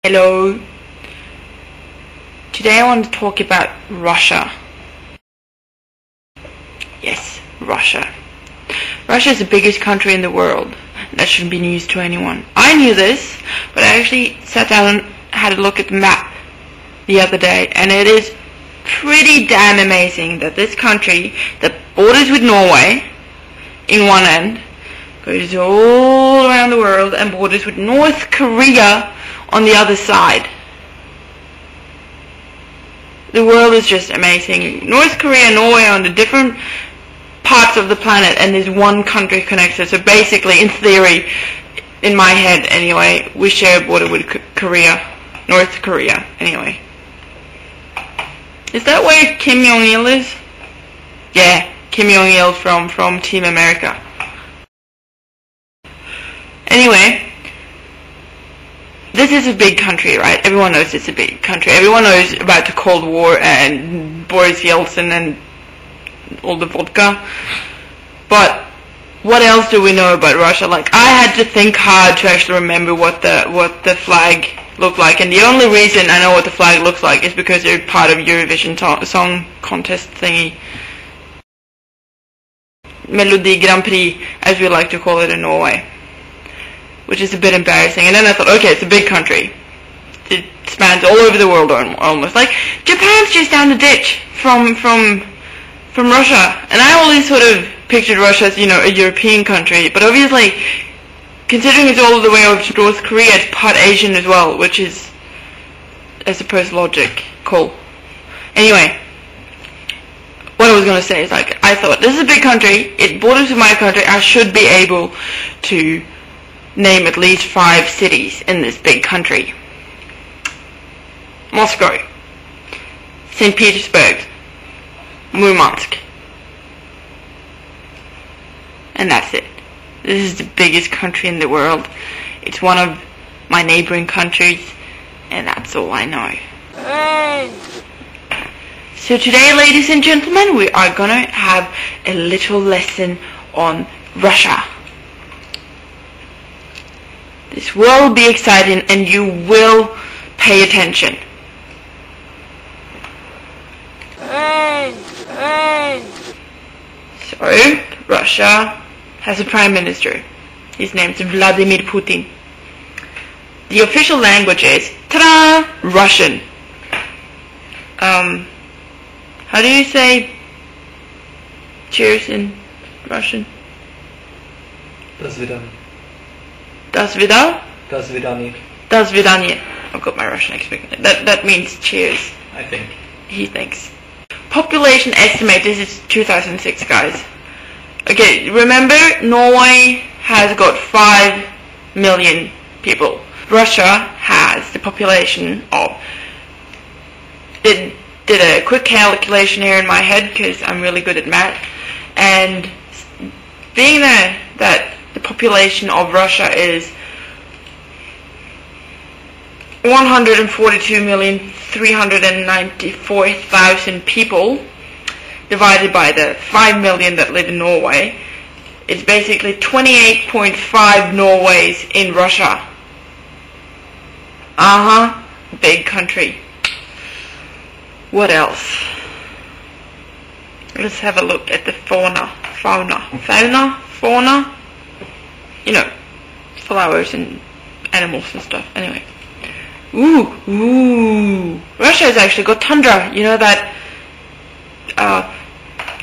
Hello. Today I want to talk about Russia. Yes, Russia. Russia is the biggest country in the world. That shouldn't be news to anyone. I knew this, but I actually sat down and had a look at the map the other day, and it is pretty damn amazing that this country that borders with Norway in one end goes all around the world and borders with North Korea on the other side. The world is just amazing. North Korea and Norway are on the different parts of the planet, and there's one country connected. So basically, in theory, in my head anyway, we share a border with Korea, North Korea anyway. Is that where Kim Jong-il is? Yeah, Kim Jong-il from Team America. Anyway, this is a big country, right? Everyone knows it's a big country. Everyone knows about the Cold War and Boris Yeltsin and all the vodka. But what else do we know about Russia? Like, I had to think hard to actually remember what the flag looked like. And the only reason I know what the flag looks like is because they're part of Eurovision Song Contest thingy. Melodi Grand Prix, as we like to call it in Norway. Which is a bit embarrassing. And then I thought, okay, it's a big country. It spans all over the world almost. Like, Japan's just down the ditch from Russia. And I always sort of pictured Russia as, a European country. But obviously, considering it's all the way over to North Korea, it's part Asian as well, which is, I suppose, logic. Cool. Anyway, what I was going to say is, like, I thought, this is a big country. It borders with my country. I should be able to name at least 5 cities in this big country. Moscow, St. Petersburg, Murmansk. And that's it. This is the biggest country in the world. It's one of my neighboring countries, and that's all I know. Hey. So today, ladies and gentlemen, we are gonna have a little lesson on Russia. This will be exciting, and you will pay attention. So, Russia has a prime minister. His name is Vladimir Putin. The official language is Russian. How do you say cheers in Russian? До свидания. Das Vidal? До свидания. Das Vidanie. I've got my Russian expert. That means cheers. I think. He thinks. Population estimate. This is 2006, guys. Okay, remember, Norway has got 5 million people. Russia has the population of... Did a quick calculation here in my head, because I'm really good at math. And being that the population of Russia is 142,394,000 people, divided by the 5 million that live in Norway. It's basically 28.5 Norways in Russia. Big country. What else? Let's have a look at the fauna. Flowers and animals and stuff. Anyway. Russia has actually got tundra. You know that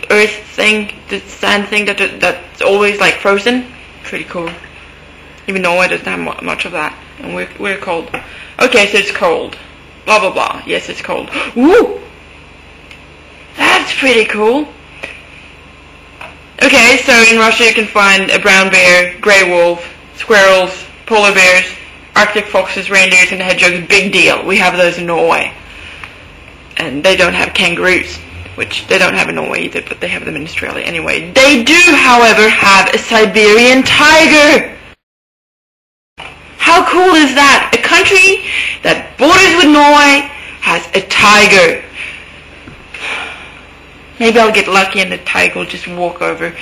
earth thing, the sand thing that's always like frozen? Pretty cool. Even Norway doesn't have much of that. And we're cold. Okay, so it's cold. Blah blah blah. Yes, it's cold. Woo! That's pretty cool. Okay, so in Russia you can find a brown bear, grey wolf, squirrels, polar bears, Arctic foxes, reindeers, and hedgehogs. Big deal. We have those in Norway. And they don't have kangaroos, which they don't have in Norway either, but they have them in Australia anyway. They do, however, have a Siberian tiger. How cool is that? A country that borders with Norway has a tiger. Maybe I'll get lucky and the tiger will just walk over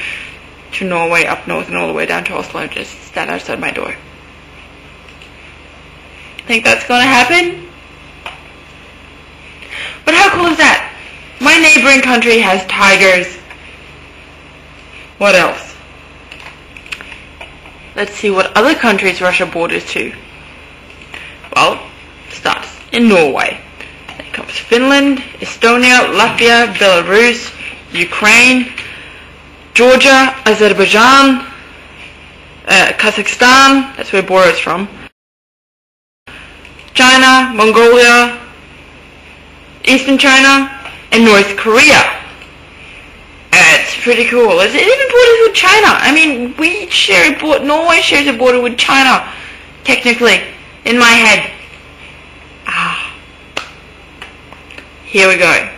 to Norway, up north, and all the way down to Oslo and just stand outside my door. Think that's gonna happen? But how cool is that? My neighboring country has tigers. What else? Let's see what other countries Russia borders to. Well, starts in Norway. Then comes Finland, Estonia, Latvia, Belarus, Ukraine, Georgia, Azerbaijan, Kazakhstan, that's where Boris from, China, Mongolia, Eastern China, and North Korea. It's pretty cool. It even borders with China. I mean, Norway shares a border with China, technically, in my head. Here we go.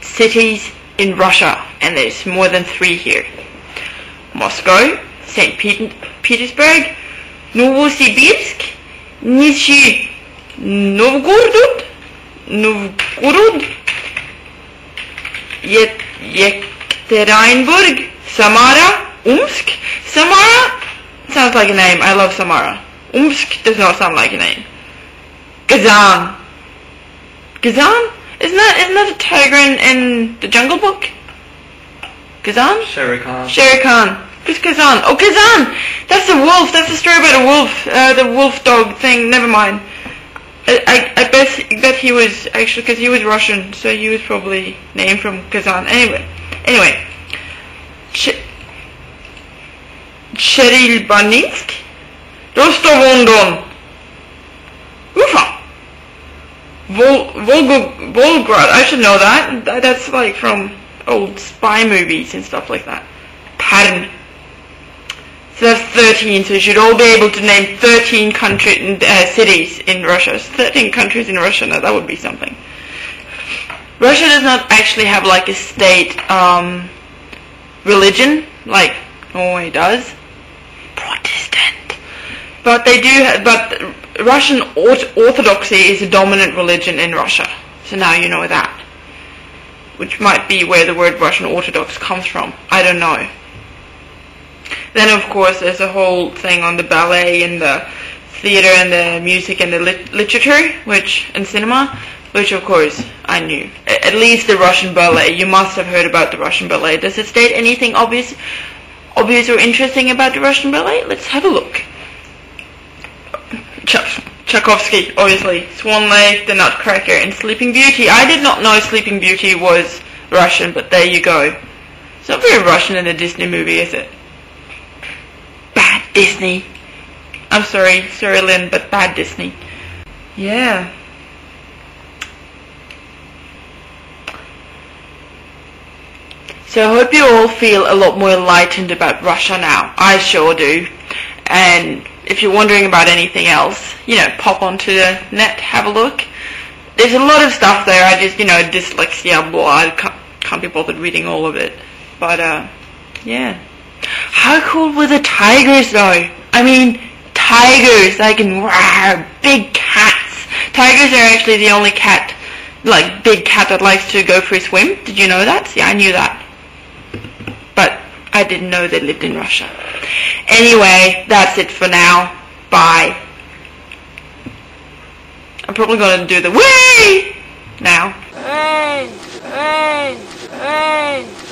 Cities in Russia, and there's more than 3 here. Moscow, St. Petersburg, Novosibirsk, Nizhny Novgorod, Yekaterinburg, Samara, Omsk. Samara sounds like a name. I love Samara. Omsk does not sound like a name. Kazan. Kazan? Isn't that a tiger in the Jungle Book? Kazan? Shere Khan. Shere Khan. Who's Kazan? Oh, Kazan! That's the wolf. That's the story about a wolf. The wolf dog thing. Never mind. I bet he was actually, because he was Russian, so he was probably named from Kazan. Anyway. Cherylbansk, Rostov-on-Don, Ufa, Volgograd. I should know that. That's like from old spy movies and stuff like that. Perm. So that's 13, so you should all be able to name 13 cities in Russia. 13 countries in Russia, now that would be something. Russia does not actually have like a state religion, like Norway does. Protestant. But they do, but Russian Orthodoxy is a dominant religion in Russia. So now you know that. Which might be where the word Russian Orthodox comes from. I don't know. Then of course there's a whole thing on the ballet and the theater and the music and the literature, and cinema, which of course I knew. At least the Russian ballet. You must have heard about the Russian ballet. Does it state anything obvious or interesting about the Russian ballet? Let's have a look. Tchaikovsky, obviously. Swan Lake, The Nutcracker, and Sleeping Beauty. I did not know Sleeping Beauty was Russian, but there you go. It's not very Russian in a Disney movie, is it? Bad Disney. I'm sorry, Lynn, but bad Disney. Yeah. So I hope you all feel a lot more enlightened about Russia now. I sure do. And if you're wondering about anything else, pop onto the net, have a look. There's a lot of stuff there. I just, dyslexia, blah, I can't be bothered reading all of it. But, yeah. How cool were the tigers, though? I mean, tigers, like big cats. Tigers are actually the only big cat that likes to go for a swim. Did you know that? See, I knew that. But I didn't know they lived in Russia. Anyway, that's it for now. Bye. I'm probably going to do the way now. Hey!